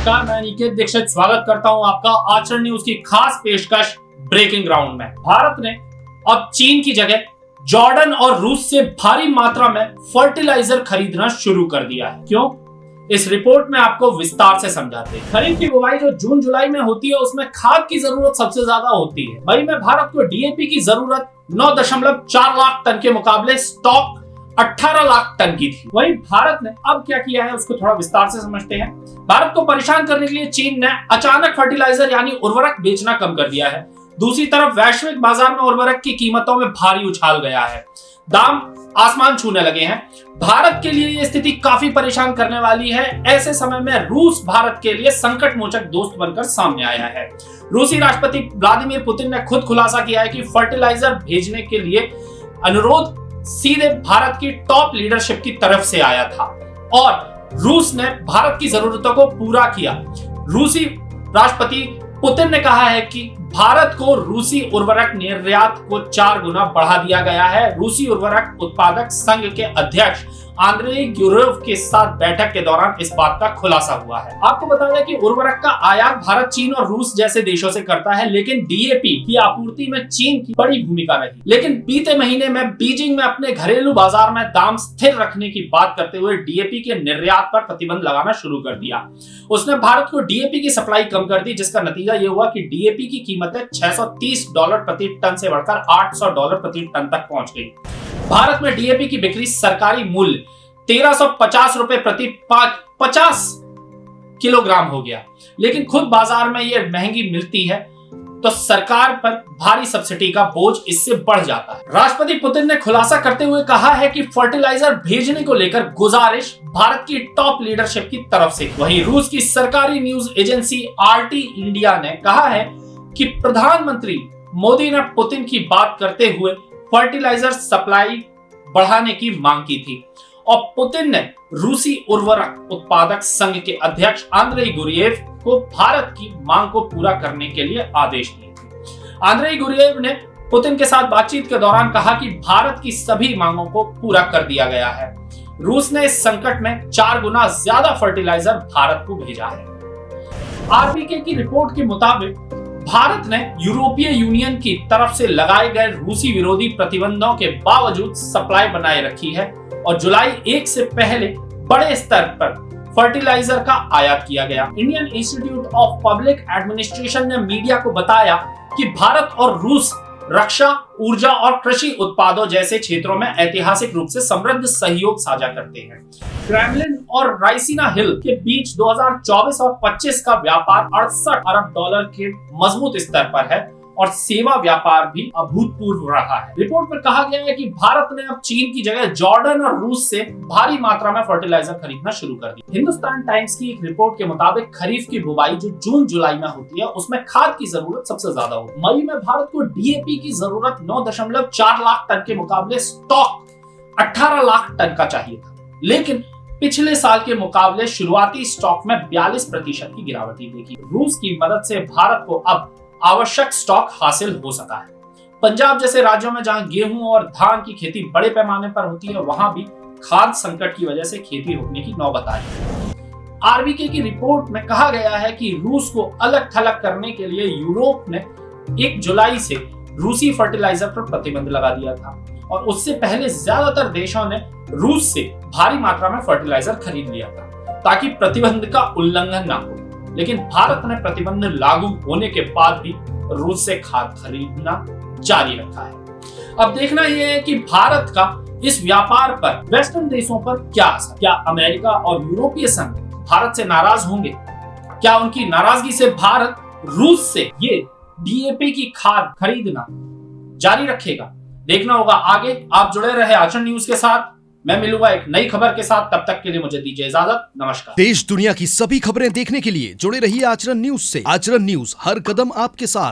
नमस्कार, मैं निकेत दीक्षित स्वागत करता हूं आपका आचरण न्यूज की खास पेशकश ब्रेकिंग ग्राउंड में। भारत ने अब चीन की जगह जॉर्डन और रूस से भारी मात्रा में फर्टिलाइजर खरीदना शुरू कर दिया है। क्यों? इस रिपोर्ट में आपको विस्तार से समझाते हैं। खरीफ की बुवाई जो जून जुलाई में होती है उसमें खाद की जरूरत सबसे ज्यादा होती है। मई में भारत को डीएपी की जरूरत 9.4 लाख टन के मुकाबले स्टॉक 18 लाख टन की थी। वहीं भारत ने अब क्या किया है उसको थोड़ा विस्तार से समझते हैं। भारत को परेशान करने के लिए चीन ने अचानक फर्टिलाइजर यानी उर्वरक बेचना कम कर दिया है। दूसरी तरफ वैश्विक बाजार में उर्वरक की कीमतों में भारी उछाल गया है, दाम आसमान छूने लगे हैं। भारत के लिए यह स्थिति काफी परेशान करने वाली है। ऐसे समय में रूस भारत के लिए संकट मोचक दोस्त बनकर सामने आया है। रूसी राष्ट्रपति व्लादिमीर पुतिन ने खुद खुलासा किया है कि फर्टिलाइजर भेजने के लिए अनुरोध सीधे भारत की टॉप लीडरशिप की तरफ से आया था और रूस ने भारत की जरूरतों को पूरा किया। रूसी राष्ट्रपति पुतिन ने कहा है कि भारत को रूसी उर्वरक निर्यात को 4 गुना बढ़ा दिया गया है। रूसी उर्वरक उत्पादक संघ के अध्यक्ष आंद्रेई गुरिएव के साथ बैठक के दौरान इस बात का खुलासा हुआ है। आपको बता दें कि उर्वरक का आयात भारत, चीन और रूस जैसे देशों से करता है, लेकिन डीएपी की आपूर्ति में चीन की बड़ी भूमिका रही। लेकिन बीते महीने में बीजिंग में अपने घरेलू बाजार में दाम स्थिर रखने की बात करते हुए डीएपी के निर्यात पर प्रतिबंध लगाना शुरू कर दिया। उसने भारत को डीएपी की सप्लाई कम कर दी, जिसका नतीजा ये हुआ कि डीएपी की कीमतें $630 प्रति टन से बढ़कर $800 प्रति टन तक पहुंच गई। भारत में डीएपी की बिक्री सरकारी मूल्य 1350 रुपए प्रति 50 किलोग्राम हो गया, लेकिन खुद बाजार में ये महंगी मिलती है तो सरकार पर भारी सब्सिडी का बोझ इससे बढ़ जाता है। राष्ट्रपति पुतिन ने खुलासा करते हुए कहा है कि फर्टिलाइजर भेजने को लेकर गुजारिश भारत की टॉप लीडरशिप की तरफ से। वहीं रूस की सरकारी न्यूज एजेंसी आरटी इंडिया ने कहा है कि प्रधानमंत्री मोदी ने पुतिन की बात करते हुए फर्टिलाइजर सप्लाई बढ़ाने की मांग की थी और पुतिन ने रूसी उर्वरक उत्पादक संघ के अध्यक्ष आंद्रेई गुरिएव को भारत की मांग को पूरा करने के लिए आदेश दिए थे। आंद्रेई गुरिएव ने पुतिन के साथ बातचीत के दौरान कहा कि भारत की सभी मांगों को पूरा कर दिया गया है। रूस ने इस संकट में 4 गुना ज्यादा फर्टिलाइजर भारत को भेजा है। आरबीके की रिपोर्ट के मुताबिक भारत ने यूरोपीय यूनियन की तरफ से लगाए गए रूसी विरोधी प्रतिबंधों के बावजूद सप्लाई बनाए रखी है और जुलाई 1 से पहले बड़े स्तर पर फर्टिलाइजर का आयात किया गया। Indian institute of public administration ने मीडिया को बताया कि भारत और रूस रक्षा, ऊर्जा और कृषि उत्पादों जैसे क्षेत्रों में ऐतिहासिक रूप से समृद्ध सहयोग साझा करते हैं। क्रेमलिन और राइसिना हिल के बीच 2024 और 25 का व्यापार 68 अरब डॉलर के मजबूत स्तर पर है और सेवा व्यापार भी अभूतपूर्व रहा है। रिपोर्ट में कहा गया है कि भारत ने अब चीन की जगह जॉर्डन और रूस से भारी मात्रा में फर्टिलाइजर खरीदना शुरू कर दिया। हिंदुस्तान टाइम्स की एक रिपोर्ट के मुताबिक खरीफ की बुवाई जो जून जुलाई में होती है उसमें खाद की जरूरत सबसे ज्यादा होती है। मई में भारत को डीएपी की जरूरत 9.4 लाख टन के मुकाबले स्टॉक 18 लाख टन का चाहिए था, लेकिन पिछले साल के मुकाबले शुरुआती स्टॉक में 42% की गिरावट देखी। रूस की मदद से भारत को अब आवश्यक स्टॉक हासिल हो सका है। पंजाब जैसे राज्यों में जहां गेहूं और धान की खेती बड़े पैमाने पर होती है, वहां भी खाद्य संकट की वजह से खेती रोकने की नौबत आई है। आरबीके की रिपोर्ट में कहा गया है कि रूस को अलग थलग करने के लिए यूरोप ने 1 जुलाई से रूसी फर्टिलाइजर पर प्रतिबंध लगा दिया था और उससे पहले ज्यादातर देशों ने रूस से भारी मात्रा में फर्टिलाइजर खरीद लिया था ताकि प्रतिबंध का उल्लंघन ना हो। लेकिन भारत ने प्रतिबंध लागू होने के बाद भी रूस से खाद खरीदना जारी रखा है। अब देखना यह है कि भारत का इस व्यापार पर वेस्टर्न देशों पर क्या असर। क्या अमेरिका और यूरोपीय संघ भारत से नाराज होंगे? क्या उनकी नाराजगी से भारत रूस से ये डीएपी की खाद खरीदना जारी रखेगा? देखना होगा आगे। आप जुड़े रहे आचरण न्यूज के साथ। मैं मिलूंगा एक नई खबर के साथ, तब तक के लिए मुझे दीजिए इजाजत। नमस्कार। देश दुनिया की सभी खबरें देखने के लिए जुड़े रहिए आचरण न्यूज से। आचरण न्यूज, हर कदम आपके साथ।